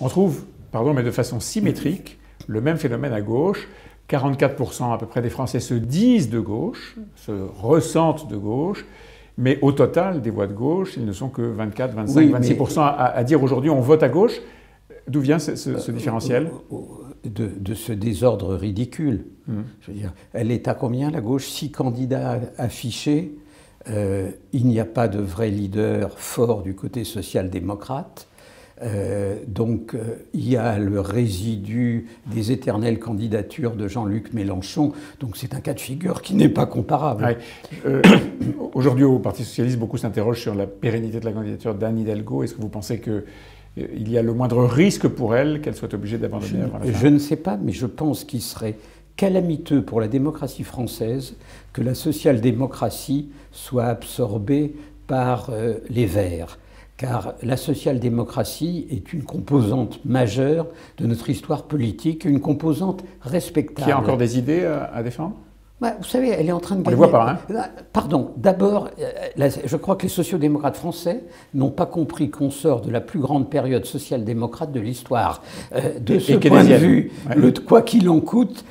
On trouve, pardon, mais de façon symétrique, le même phénomène à gauche. 44% à peu près des Français se disent de gauche, se ressentent de gauche, mais au total, des voix de gauche, ils ne sont que 24, 25, oui, 26% à dire aujourd'hui on vote à gauche. D'où vient ce différentiel ? De ce désordre ridicule. Je veux dire, elle est à combien, la gauche? 6 candidats affichés. Il n'y a pas de vrai leader fort du côté social-démocrate. Donc il y a le résidu des éternelles candidatures de Jean-Luc Mélenchon. Donc c'est un cas de figure qui n'est pas comparable. Ouais. Aujourd'hui au Parti socialiste, beaucoup s'interrogent sur la pérennité de la candidature d'Anne Hidalgo. Est-ce que vous pensez qu'il y a le moindre risque pour elle qu'elle soit obligée d'abandonner avant la fin ? Je ne sais pas, mais je pense qu'il serait calamiteux pour la démocratie française que la social-démocratie soit absorbée par les Verts. Car la social-démocratie est une composante majeure de notre histoire politique, une composante respectable. Qui a encore des idées à défendre ? Bah, vous savez, elle est en train de gagner. On ne les voit pas, hein ? Pardon, d'abord, je crois que les sociodémocrates français n'ont pas compris qu'on sort de la plus grande période social-démocrate de l'histoire. De ce point de vue, ouais. Le quoi qu'il en coûte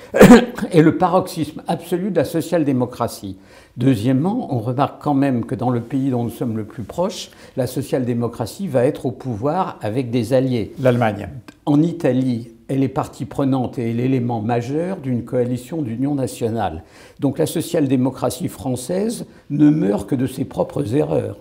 est le paroxysme absolu de la social-démocratie. Deuxièmement, on remarque quand même que dans le pays dont nous sommes le plus proches, la social-démocratie va être au pouvoir avec des alliés. L'Allemagne. En Italie, elle est partie prenante et l'élément majeur d'une coalition d'union nationale. Donc la social-démocratie française ne meurt que de ses propres erreurs.